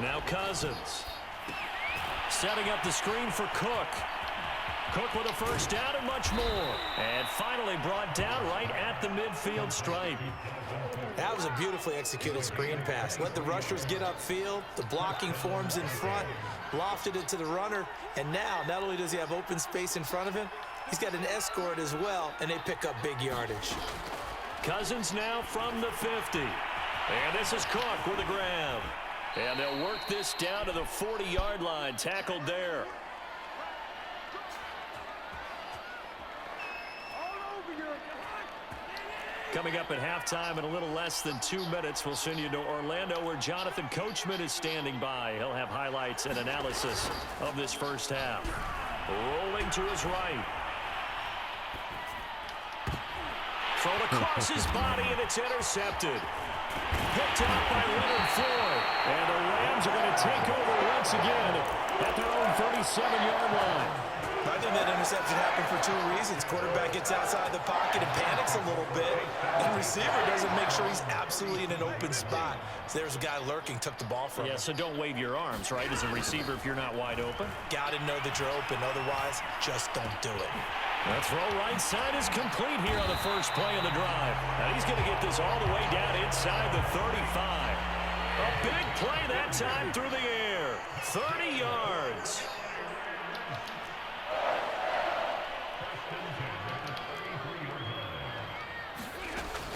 Now Cousins. Setting up the screen for Cook. Cook with a first down and much more. And finally brought down right at the midfield stripe. That was a beautifully executed screen pass. Let the rushers get upfield. The blocking forms in front. Lofted it to the runner. And now, not only does he have open space in front of him, he's got an escort as well, and they pick up big yardage. Cousins now from the 50. And this is Cook with a grab. And they'll work this down to the 40-yard line. Tackled there. Coming up at halftime in a little less than 2 minutes, we'll send you to Orlando where Jonathan Coachman is standing by. He'll have highlights and analysis of this first half. Rolling to his right. Thrown across his body, and it's intercepted. Picked up by Leonard Floyd. And the Rams are going to take over once again at their own 37-yard line. I think that interception happened for two reasons. Quarterback gets outside the pocket and panics a little bit. And receiver doesn't make sure he's absolutely in an open spot. So there's a guy lurking, took the ball from him. Yeah, so don't wave your arms, right, as a receiver if you're not wide open. Got to know that you're open. Otherwise, just don't do it. The throw right side is complete here on the first play of the drive. And he's going to get this all the way down inside the 35. A big play that time through the air. 30 yards.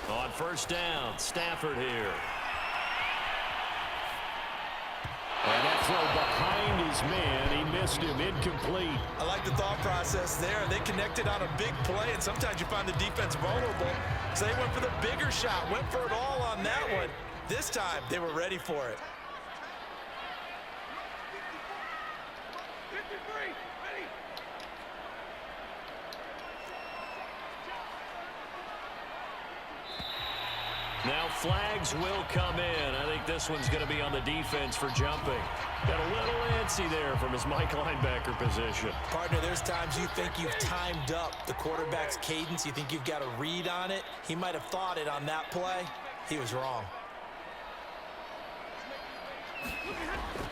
On first down, Stafford here. And that throw behind his man. He missed him, incomplete. I like the thought process there. They connected on a big play, and sometimes you find the defense vulnerable. So they went for the bigger shot, went for it all on that one. This time, they were ready for it. Now flags will come in. I think this one's going to be on the defense for jumping. Got a little antsy there from his Mike linebacker position. Partner, there's times you think you've timed up the quarterback's cadence. You think you've got a read on it. He might have thought it on that play. He was wrong.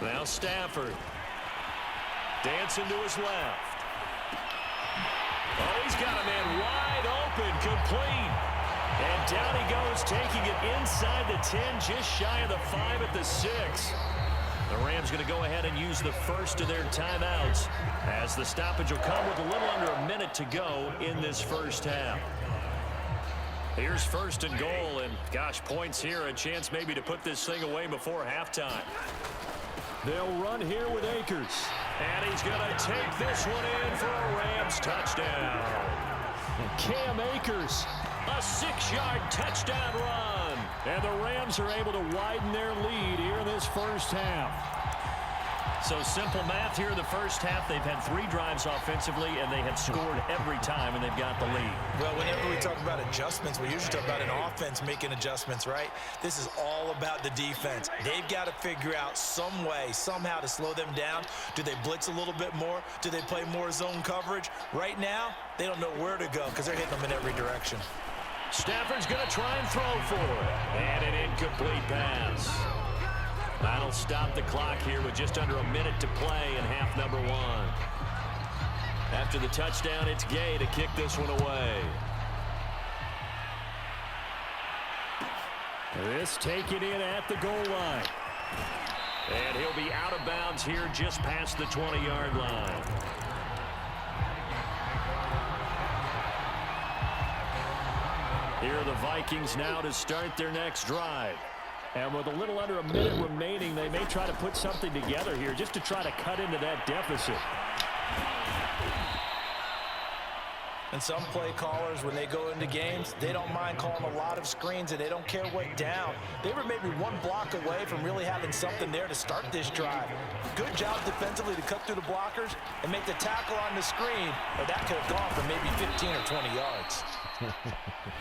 Now Stafford. Dancing to his left. Oh, he's got a man wide open, complete. And down he goes, taking it inside the 10, just shy of the 5 at the 6. The Rams going to go ahead and use the first of their timeouts as the stoppage will come with a little under a minute to go in this first half. Here's first and goal, and gosh, points here, a chance maybe to put this thing away before halftime. They'll run here with Akers. And he's going to take this one in for a Rams touchdown. Cam Akers. A 6-yard touchdown run. And the Rams are able to widen their lead here in this first half. So simple math here in the first half. They've had 3 drives offensively, and they have scored every time, and they've got the lead. Well, whenever we talk about adjustments, we usually talk about an offense making adjustments, right? This is all about the defense. They've got to figure out some way, somehow to slow them down. Do they blitz a little bit more? Do they play more zone coverage? Right now, they don't know where to go because they're hitting them in every direction. Stafford's going to try and throw for it. And an incomplete pass. That'll stop the clock here with just under a minute to play in half number 1. After the touchdown, it's Gay to kick this one away. This taken in at the goal line. And he'll be out of bounds here just past the 20-yard line. Here are the Vikings now to start their next drive. And with a little under a minute remaining, they may try to put something together here just to try to cut into that deficit. And some play callers, when they go into games, they don't mind calling a lot of screens, and they don't care what down. They were maybe one block away from really having something there to start this drive. Good job defensively to cut through the blockers and make the tackle on the screen, or that could have gone for maybe 15 or 20 yards.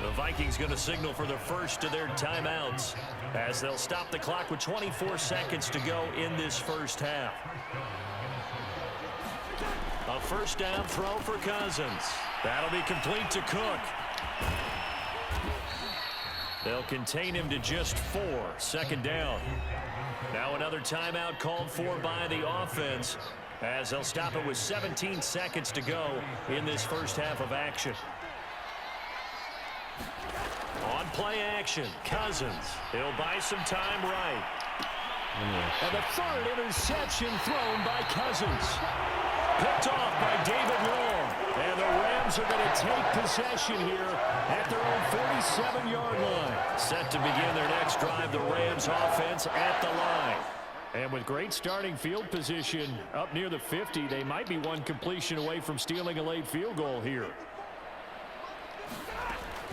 The Vikings going to signal for the first of their timeouts as they'll stop the clock with 24 seconds to go in this first half. A first down throw for Cousins. That'll be complete to Cook. They'll contain him to just 4. Second down. Now another timeout called for by the offense, as they'll stop it with 17 seconds to go in this first half of action. On play action, Cousins. He'll buy some time right. And the third interception thrown by Cousins. Picked off by David Long. And the Rams are going to take possession here at their own 47-yard line. Set to begin their next drive, the Rams offense at the line. And with great starting field position up near the 50, they might be one completion away from stealing a late field goal here.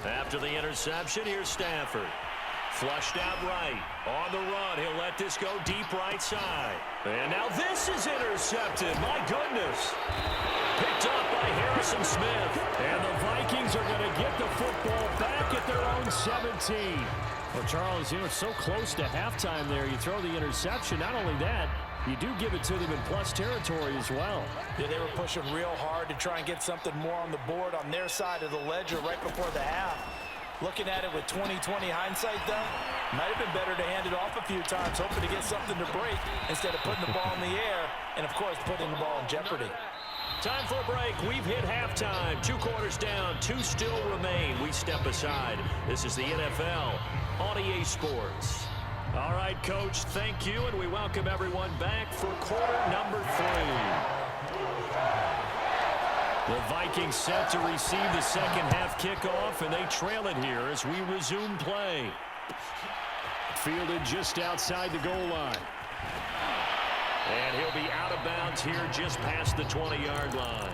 After the interception, here's Stafford. Flushed out right. On the run, he'll let this go deep right side. And now this is intercepted. My goodness. Picked up by Harrison Smith. And the Vikings are going to get the football back at their own 17. Well, Charles, it's so close to halftime there. You throw the interception. Not only that, you do give it to them in plus territory as well. Yeah, they were pushing real hard to try and get something more on the board on their side of the ledger right before the half. Looking at it with 20/20 hindsight, though, might have been better to hand it off a few times, hoping to get something to break instead of putting the ball in the air and, of course, putting the ball in jeopardy. Time for a break. We've hit halftime. 2 quarters down. 2 still remain. We step aside. This is the NFL on EA Sports. All right, Coach, thank you, and we welcome everyone back for quarter number 3. The Vikings set to receive the second half kickoff, and they trail it here as we resume play. Fielded just outside the goal line. And he'll be out of bounds here just past the 20-yard line.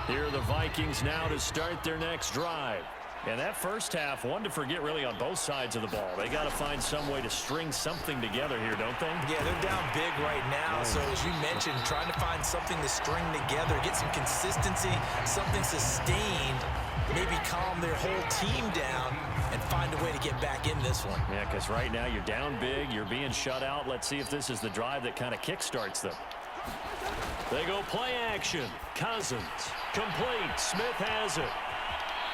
Here are the Vikings now to start their next drive. And that first half, one to forget really on both sides of the ball. They got to find some way to string something together here, don't they? Yeah, they're down big right now. So as you mentioned, trying to find something to string together, get some consistency, something sustained, maybe calm their whole team down and find a way to get back in this one. Yeah, because right now you're down big, you're being shut out. Let's see if this is the drive that kind of kickstarts them. They go play action. Cousins, complete. Smith has it.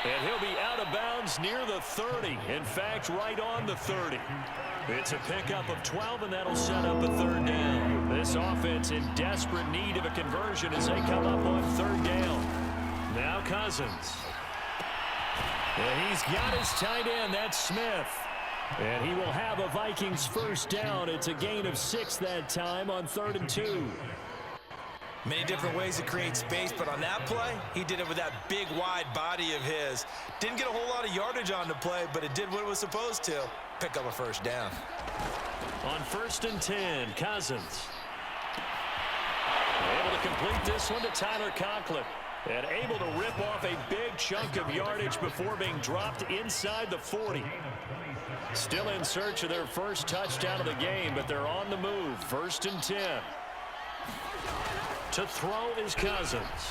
And he'll be out of bounds near the 30. In fact, right on the 30. It's a pickup of 12, and that'll set up a third down. This offense in desperate need of a conversion as they come up on third down. Now Cousins. And he's got his tight end. That's Smith. And he will have a Vikings first down. It's a gain of 6 that time on 3rd and 2. Many different ways to create space, but on that play, he did it with that big, wide body of his. Didn't get a whole lot of yardage on the play, but it did what it was supposed to. Pick up a first down. On 1st and 10, Cousins. Able to complete this one to Tyler Conklin. And able to rip off a big chunk of yardage before being dropped inside the 40. Still in search of their first touchdown of the game, but they're on the move. 1st and 10. To throw is Cousins.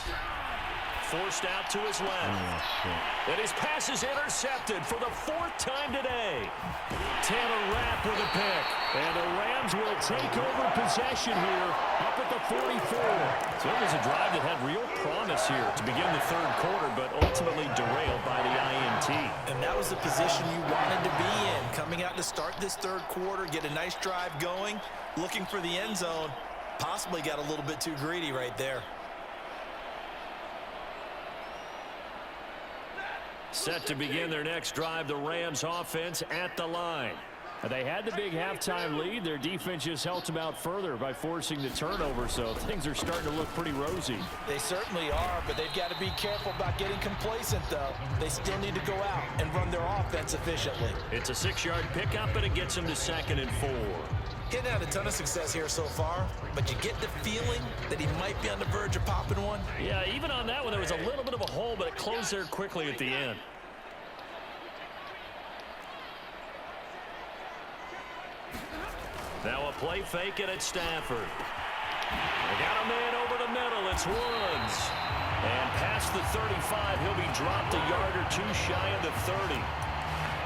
Forced out to his left. And his pass is intercepted for the 4th time today. Taylor Rapp with a pick. And the Rams will take over possession here up at the 44. So it was a drive that had real promise here to begin the 3rd quarter, but ultimately derailed by the INT. And that was the position you wanted to be in. Coming out to start this 3rd quarter, get a nice drive going, looking for the end zone. Possibly got a little bit too greedy right there. Set to begin their next drive, the Rams offense at the line. They had the big halftime lead. Their defense just helped them out further by forcing the turnover, so things are starting to look pretty rosy. They certainly are, but they've got to be careful about getting complacent, though. They still need to go out and run their offense efficiently. It's a 6-yard pickup, and it gets them to 2nd and 4. Getting out a ton of success here so far, but you get the feeling that he might be on the verge of popping one. Yeah, even on that one, there was a little bit of a hole, but it closed there quickly at the end. Now a play fake it at Stafford. They got a man over the middle. It's Woods. And past the 35, he'll be dropped a yard or 2 shy of the 30.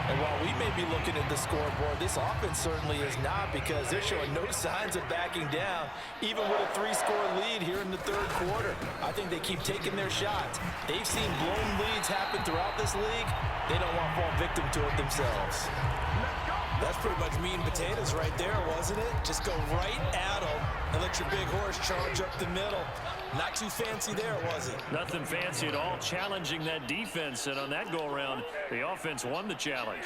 And while we may be looking at the scoreboard, this offense certainly is not, because they're showing no signs of backing down, even with a 3-score lead here in the third quarter. I think they keep taking their shots. They've seen blown leads happen throughout this league. They don't want to fall victim to it themselves. That's pretty much meat and potatoes right there, wasn't it? Just go right at them and let your big horse charge up the middle. Not too fancy there, was it? Nothing fancy at all, challenging that defense, and on that go-around, the offense won the challenge.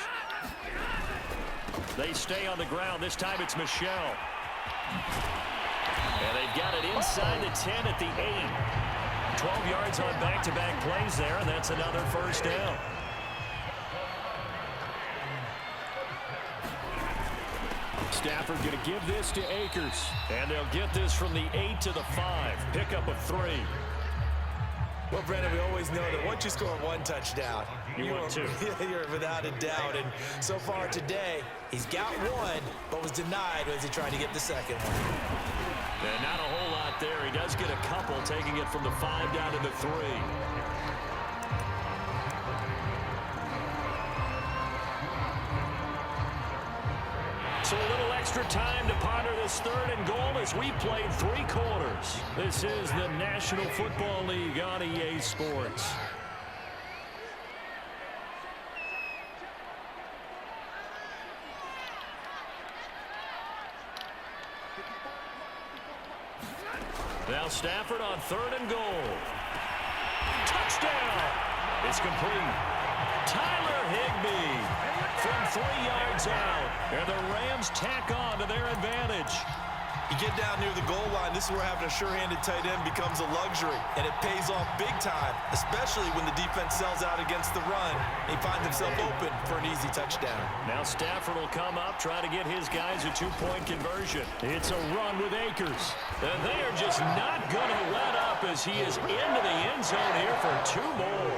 They stay on the ground. This time it's Michelle. And they've got it inside the 10 at the 8. 12 yards on back-to-back plays there, and that's another first down. Stafford going to give this to Akers. And they'll get this from the 8 to the 5. Pickup of 3. Well, Brendan, we always know that once you score one touchdown, you're without a doubt. And so far today, he's got one, but was denied as he tried to get the second one. And not a whole lot there. He does get a couple, taking it from the 5 down to the 3. So a little extra time to ponder this 3rd and goal as we played 3 quarters. This is the National Football League on EA Sports. Now Stafford on 3rd and goal. Touchdown! It's complete. Tyler Higbee from 3 yards out. And the Rams tack on to their advantage. You get down near the goal line, this is where having a sure-handed tight end becomes a luxury. And it pays off big time, especially when the defense sells out against the run. He finds himself open for an easy touchdown. Now Stafford will come up, try to get his guys a 2-point conversion. It's a run with Akers. And they are just not going to let up as he is into the end zone here for 2 more.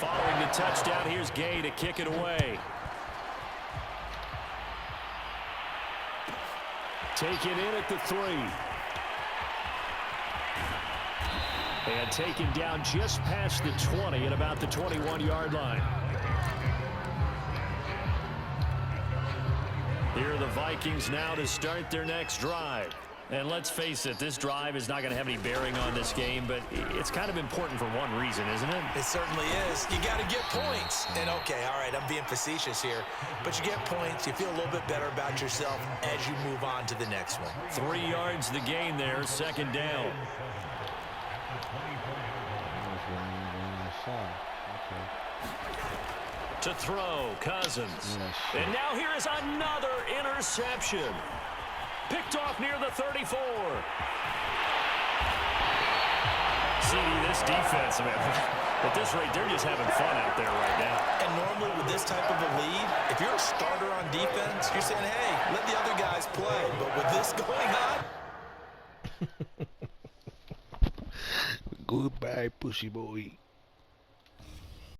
Following the touchdown, here's Gay to kick it away. Take it in at the 3. And taken down just past the 20 at about the 21-yard line. Here are the Vikings now to start their next drive. And let's face it, this drive is not going to have any bearing on this game, but it's kind of important for one reason, isn't it? It certainly is. You got to get points. And, okay, all right, I'm being facetious here. But you get points, you feel a little bit better about yourself as you move on to the next one. 3 yards the gain there, 2nd down. To throw, Cousins. And now here is another interception. Picked off near the 34. See, this defense, man, at this rate, they're just having fun out there right now. And normally with this type of a lead, if you're a starter on defense, you're saying, hey, let the other guys play. But with this going on... Goodbye, pussy boy.